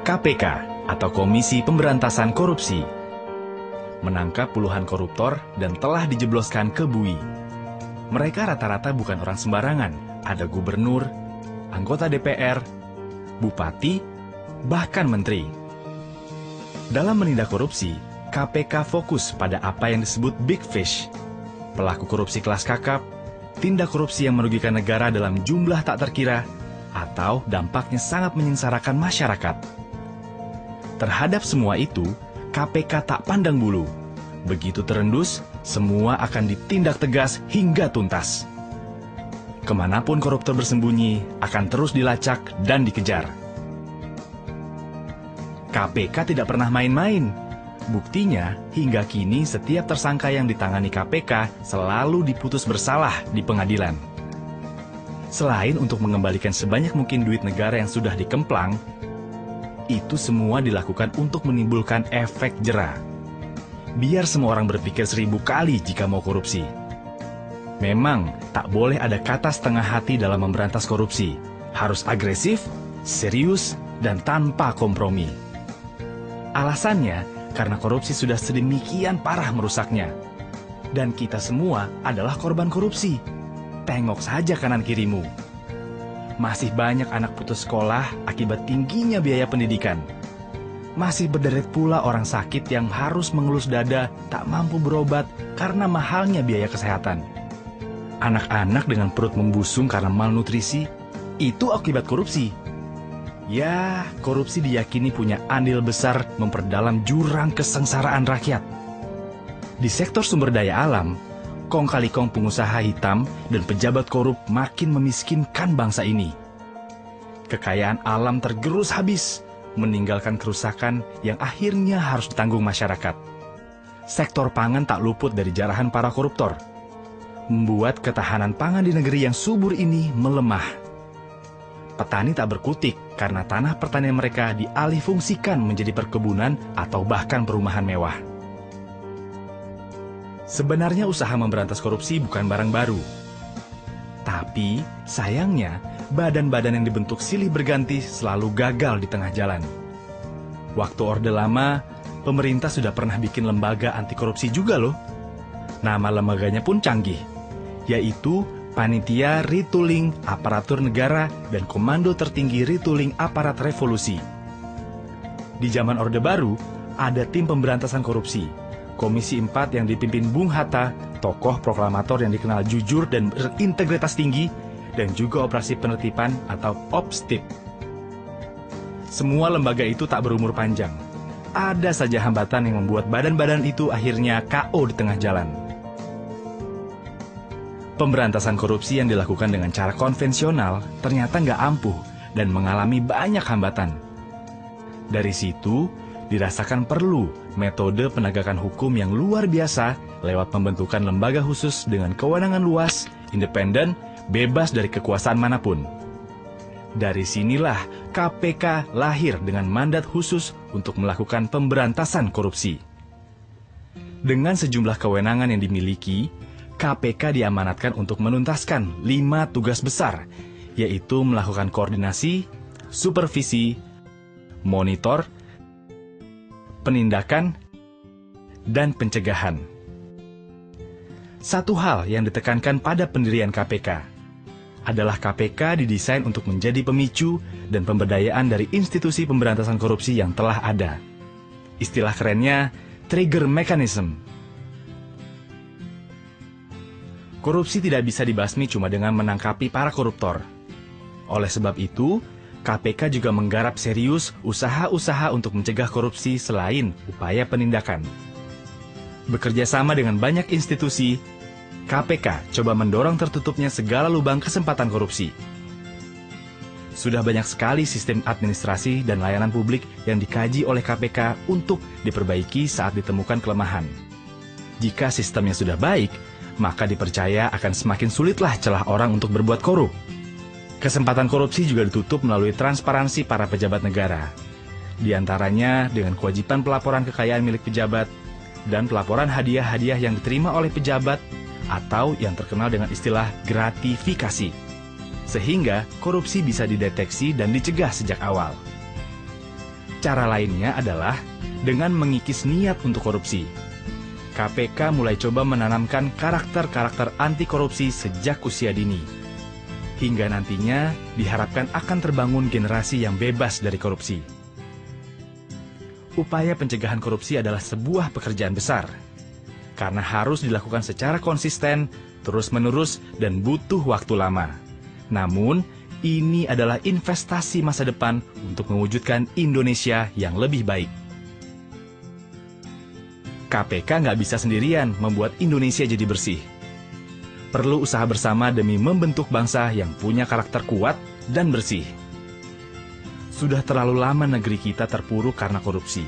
KPK atau Komisi Pemberantasan Korupsi menangkap puluhan koruptor dan telah dijebloskan ke bui. Mereka rata-rata bukan orang sembarangan, ada gubernur, anggota DPR, bupati, bahkan menteri. Dalam menindak korupsi, KPK fokus pada apa yang disebut big fish, pelaku korupsi kelas kakap, tindak korupsi yang merugikan negara dalam jumlah tak terkira, atau dampaknya sangat menyengsarakan masyarakat. Terhadap semua itu, KPK tak pandang bulu. Begitu terendus, semua akan ditindak tegas hingga tuntas. Kemanapun koruptor bersembunyi, akan terus dilacak dan dikejar. KPK tidak pernah main-main. Buktinya, hingga kini setiap tersangka yang ditangani KPK selalu diputus bersalah di pengadilan. Selain untuk mengembalikan sebanyak mungkin duit negara yang sudah dikemplang, itu semua dilakukan untuk menimbulkan efek jera. Biar semua orang berpikir 1000 kali jika mau korupsi. Memang, tak boleh ada kata setengah hati dalam memberantas korupsi. Harus agresif, serius, dan tanpa kompromi. Alasannya, karena korupsi sudah sedemikian parah merusaknya. Dan kita semua adalah korban korupsi. Tengok saja kanan kirimu. Masih banyak anak putus sekolah akibat tingginya biaya pendidikan. Masih berderet pula orang sakit yang harus mengelus dada tak mampu berobat karena mahalnya biaya kesehatan. Anak-anak dengan perut membusung karena malnutrisi, itu akibat korupsi. Ya, korupsi diyakini punya andil besar memperdalam jurang kesengsaraan rakyat. Di sektor sumber daya alam, kong kali kong pengusaha hitam dan pejabat korup makin memiskinkan bangsa ini. Kekayaan alam tergerus habis, meninggalkan kerusakan yang akhirnya harus ditanggung masyarakat. Sektor pangan tak luput dari jarahan para koruptor, membuat ketahanan pangan di negeri yang subur ini melemah. Petani tak berkutik karena tanah pertanian mereka dialihfungsikan menjadi perkebunan atau bahkan perumahan mewah. Sebenarnya usaha memberantas korupsi bukan barang baru. Tapi, sayangnya, badan-badan yang dibentuk silih berganti selalu gagal di tengah jalan. Waktu Orde Lama, pemerintah sudah pernah bikin lembaga anti korupsi juga loh. Nama lembaganya pun canggih, yaitu Panitia Retooling Aparatur Negara dan Komando Tertinggi Retooling Aparat Revolusi. Di zaman Orde Baru, ada tim pemberantasan korupsi, Komisi 4 yang dipimpin Bung Hatta, tokoh proklamator yang dikenal jujur dan berintegritas tinggi, dan juga operasi penertiban atau OPSTIP. Semua lembaga itu tak berumur panjang. Ada saja hambatan yang membuat badan-badan itu akhirnya KO di tengah jalan. Pemberantasan korupsi yang dilakukan dengan cara konvensional ternyata nggak ampuh dan mengalami banyak hambatan. Dari situ, dirasakan perlu metode penegakan hukum yang luar biasa lewat pembentukan lembaga khusus dengan kewenangan luas, independen, bebas dari kekuasaan manapun. Dari sinilah KPK lahir dengan mandat khusus untuk melakukan pemberantasan korupsi. Dengan sejumlah kewenangan yang dimiliki, KPK diamanatkan untuk menuntaskan 5 tugas besar, yaitu melakukan koordinasi, supervisi, monitor, penindakan, dan pencegahan. Satu hal yang ditekankan pada pendirian KPK adalah KPK didesain untuk menjadi pemicu dan pemberdayaan dari institusi pemberantasan korupsi yang telah ada. Istilah kerennya, trigger mechanism. Korupsi tidak bisa dibasmi cuma dengan menangkapi para koruptor. Oleh sebab itu, KPK juga menggarap serius usaha-usaha untuk mencegah korupsi selain upaya penindakan. Bekerja sama dengan banyak institusi, KPK coba mendorong tertutupnya segala lubang kesempatan korupsi. Sudah banyak sekali sistem administrasi dan layanan publik yang dikaji oleh KPK untuk diperbaiki saat ditemukan kelemahan. Jika sistemnya sudah baik, maka dipercaya akan semakin sulitlah celah orang untuk berbuat korup. Kesempatan korupsi juga ditutup melalui transparansi para pejabat negara. Di antaranya dengan kewajiban pelaporan kekayaan milik pejabat dan pelaporan hadiah-hadiah yang diterima oleh pejabat atau yang terkenal dengan istilah gratifikasi. Sehingga korupsi bisa dideteksi dan dicegah sejak awal. Cara lainnya adalah dengan mengikis niat untuk korupsi. KPK mulai coba menanamkan karakter-karakter anti korupsi sejak usia dini. Hingga nantinya diharapkan akan terbangun generasi yang bebas dari korupsi. Upaya pencegahan korupsi adalah sebuah pekerjaan besar, karena harus dilakukan secara konsisten, terus-menerus, dan butuh waktu lama. Namun, ini adalah investasi masa depan untuk mewujudkan Indonesia yang lebih baik. KPK nggak bisa sendirian membuat Indonesia jadi bersih. Perlu usaha bersama demi membentuk bangsa yang punya karakter kuat dan bersih. Sudah terlalu lama negeri kita terpuruk karena korupsi.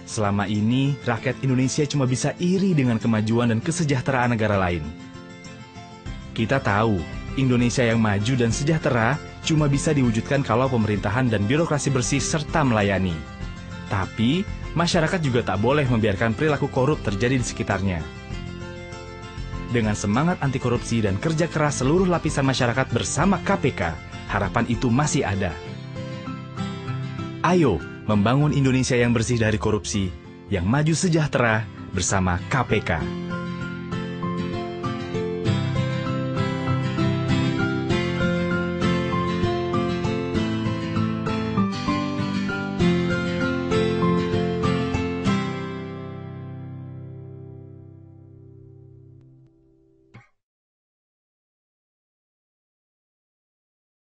Selama ini, rakyat Indonesia cuma bisa iri dengan kemajuan dan kesejahteraan negara lain. Kita tahu, Indonesia yang maju dan sejahtera cuma bisa diwujudkan kalau pemerintahan dan birokrasi bersih serta melayani. Tapi, masyarakat juga tak boleh membiarkan perilaku korup terjadi di sekitarnya. Dengan semangat anti korupsi dan kerja keras seluruh lapisan masyarakat bersama KPK, harapan itu masih ada. Ayo, membangun Indonesia yang bersih dari korupsi, yang maju sejahtera bersama KPK.